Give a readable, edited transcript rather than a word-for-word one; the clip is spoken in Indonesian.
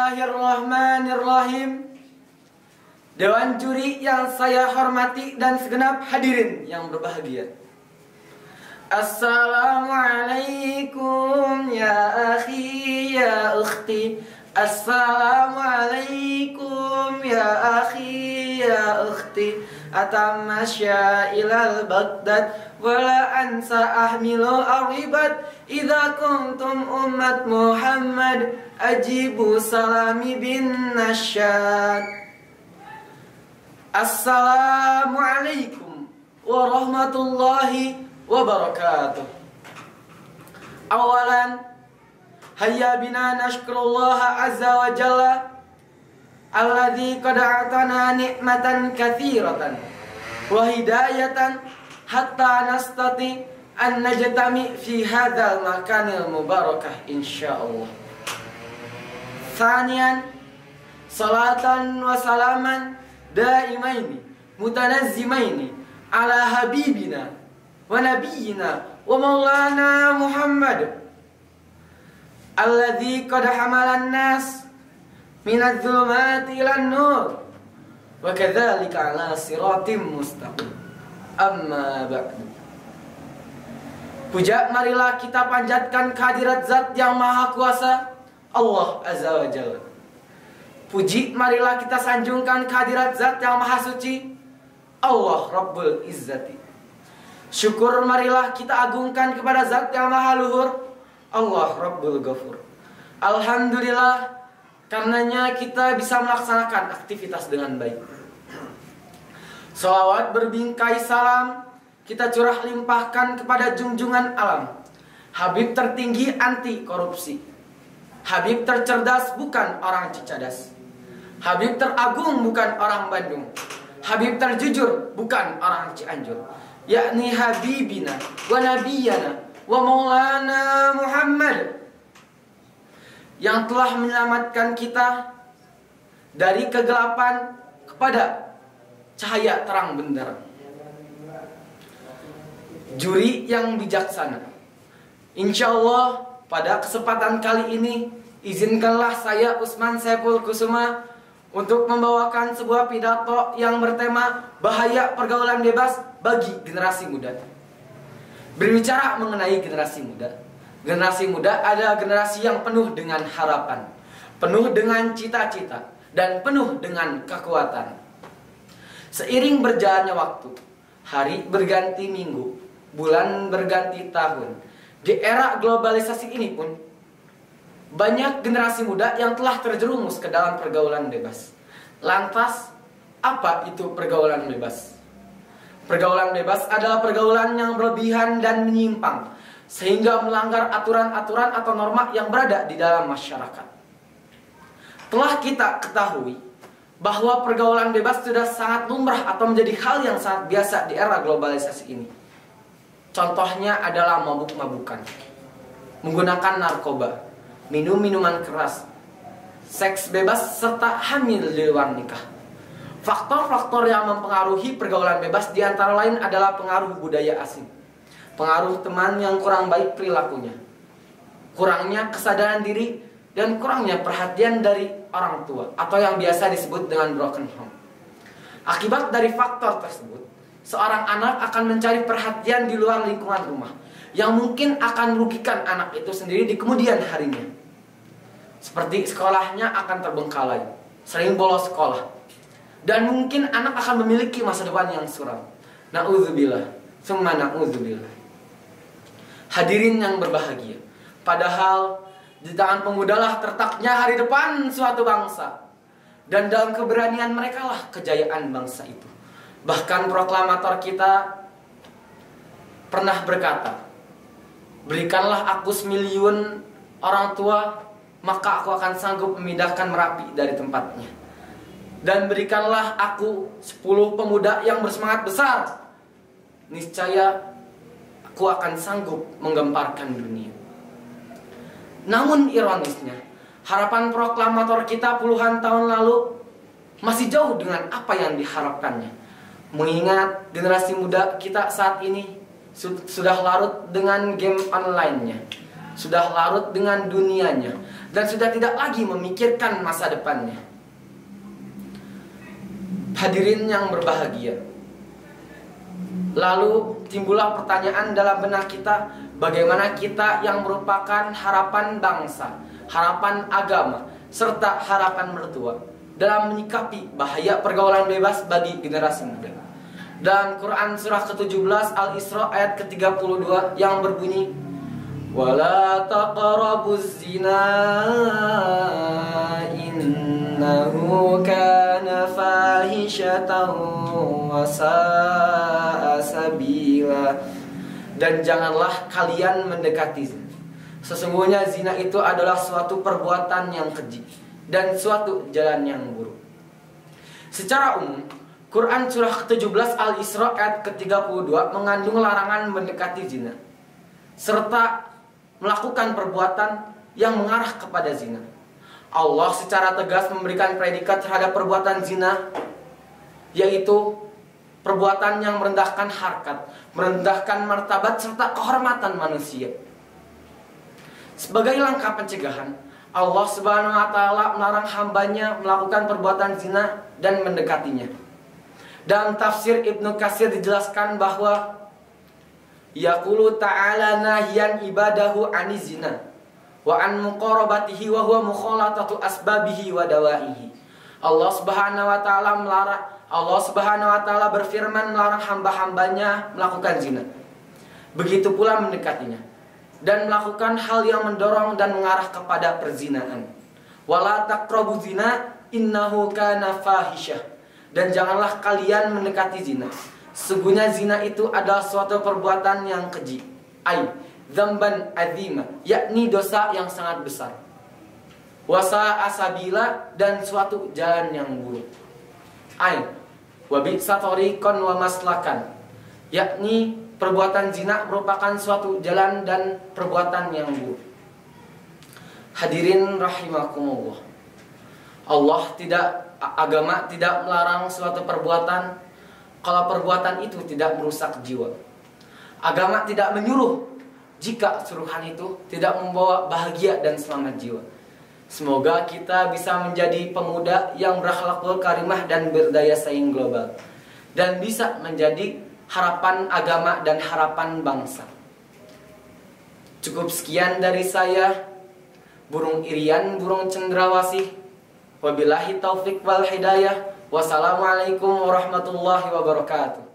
Bismillahirrahmanirrahim. Dewan juri yang saya hormati dan segenap hadirin yang berbahagia. Assalamualaikum ya akhi ya ukhti. Assalamualaikum ya akhi ya ukhti. Atamasya ilal Baghdad wala ansa ahmilu aribat. Idza kuntum ummat Muhammad ajibu salami bin nasyad. Assalamualaikum warahmatullahi wabarakatuh. Awalan, hayya bina nashkurullaha azza wa jalla alladzi qad a'tana ni'matan katsiratan wa hidayatan hatta nastati an najtami fi hadzal makanil mubarakah insyaallah. Thaniyan, salatan wa salaman daimaini mutanazzimaini ala habibina wa nabiyyina wa maulana Muhammad alladzi qad hamalan nas minadh dhulumati ilan nur wa kadzalika ala siratim mustaqim. Amma ba'du. Puja marilah kita panjatkan kehadirat Zat yang Maha Kuasa, Allah Azza wa Jalla. Puji marilah kita sanjungkan kehadirat Zat yang Maha Suci, Allah Rabbul Izzati. Syukur marilah kita agungkan kepada Zat yang Maha Luhur, Allah Rabbul Ghafur. Alhamdulillah, karenanya kita bisa melaksanakan aktivitas dengan baik. Salawat berbingkai salam kita curah limpahkan kepada junjungan alam, Habib tertinggi anti korupsi, Habib tercerdas bukan orang Cicadas, Habib teragung bukan orang Bandung, Habib terjujur bukan orang Cianjur, yakni Habibina wa Nabiyana wa Maulana Muhammad, yang telah menyelamatkan kita dari kegelapan kepada cahaya terang benderang. Juri yang bijaksana, insya Allah pada kesempatan kali ini izinkanlah saya Usman Saiful Kusuma untuk membawakan sebuah pidato yang bertema bahaya pergaulan bebas bagi generasi muda. Berbicara mengenai generasi muda adalah generasi yang penuh dengan harapan, penuh dengan cita-cita, dan penuh dengan kekuatan. Seiring berjalannya waktu, hari berganti minggu, bulan berganti tahun, di era globalisasi ini pun banyak generasi muda yang telah terjerumus ke dalam pergaulan bebas. Lantas, apa itu pergaulan bebas? Pergaulan bebas adalah pergaulan yang berlebihan dan menyimpang, sehingga melanggar aturan-aturan atau norma yang berada di dalam masyarakat. Telah kita ketahui bahwa pergaulan bebas sudah sangat lumrah atau menjadi hal yang sangat biasa di era globalisasi ini. Contohnya adalah mabuk-mabukan, menggunakan narkoba, minum minuman keras, seks bebas, serta hamil di luar nikah. Faktor-faktor yang mempengaruhi pergaulan bebas diantara lain adalah pengaruh budaya asing, pengaruh teman yang kurang baik perilakunya, kurangnya kesadaran diri, dan kurangnya perhatian dari orang tua atau yang biasa disebut dengan broken home. Akibat dari faktor tersebut, seorang anak akan mencari perhatian di luar lingkungan rumah yang mungkin akan merugikan anak itu sendiri di kemudian harinya. Seperti sekolahnya akan terbengkalai, sering bolos sekolah, dan mungkin anak akan memiliki masa depan yang suram. Na'udzubillah, summa na'udzubillah. Hadirin yang berbahagia, padahal di tangan pemudalah terletaknya hari depan suatu bangsa, dan dalam keberanian merekalah kejayaan bangsa itu. Bahkan proklamator kita pernah berkata, berikanlah aku 1.000.000 orang tua, maka aku akan sanggup memindahkan Merapi dari tempatnya. Dan berikanlah aku 10 pemuda yang bersemangat besar, niscaya aku akan sanggup menggemparkan dunia. Namun ironisnya, harapan proklamator kita puluhan tahun lalu masih jauh dengan apa yang diharapkannya. Mengingat generasi muda kita saat ini sudah larut dengan game online-nya, sudah larut dengan dunianya, dan sudah tidak lagi memikirkan masa depannya. Hadirin yang berbahagia, lalu timbullah pertanyaan dalam benak kita, bagaimana kita yang merupakan harapan bangsa, harapan agama, serta harapan mertua dalam menyikapi bahaya pergaulan bebas bagi generasi muda. Dalam Quran surah ke-17 Al-Isra ayat ke-32 yang berbunyi, "Wala taqrabuz zina innahu kana fahishatan wa sa'a sabila." Dan janganlah kalian mendekati zina. Sesungguhnya zina itu adalah suatu perbuatan yang keji dan suatu jalan yang buruk. Secara umum, Quran surah ke-17 Al-Isra ayat ke-32 mengandung larangan mendekati zina serta melakukan perbuatan yang mengarah kepada zina. Allah secara tegas memberikan predikat terhadap perbuatan zina, yaitu perbuatan yang merendahkan harkat, merendahkan martabat serta kehormatan manusia. Sebagai langkah pencegahan, Allah Subhanahu wa taala melarang hambanya melakukan perbuatan zina dan mendekatinya. Dalam tafsir Ibnu Katsir dijelaskan bahwa yaqulu ta'ala nahyan ibadahu anizina wa an muqarabatihi wa huwa mukhalatatu asbabihi wa dawaihi. Allah Subhanahu wa taala berfirman melarang hamba-hambanya melakukan zina, begitu pula mendekatinya, dan melakukan hal yang mendorong dan mengarah kepada perzinaan. Wala taqrabu zina innahu kana fahisyah. Dan janganlah kalian mendekati zina. Sesungguhnya zina itu adalah suatu perbuatan yang keji. Dzamban azima, yakni dosa yang sangat besar. Wasa asabila, dan suatu jalan yang buruk. Wa bi'sa tariqan wa maslakan, yakni perbuatan zina merupakan suatu jalan dan perbuatan yang buruk. Hadirin rahimakumullah, agama tidak melarang suatu perbuatan kalau perbuatan itu tidak merusak jiwa. Agama tidak menyuruh jika suruhan itu tidak membawa bahagia dan selamat jiwa. Semoga kita bisa menjadi pemuda yang berakhlakul karimah dan berdaya saing global, dan bisa menjadi harapan agama dan harapan bangsa. Cukup sekian dari saya, burung irian, burung cendrawasih. Wabillahi taufik wal hidayah. Wassalamualaikum warahmatullahi wabarakatuh.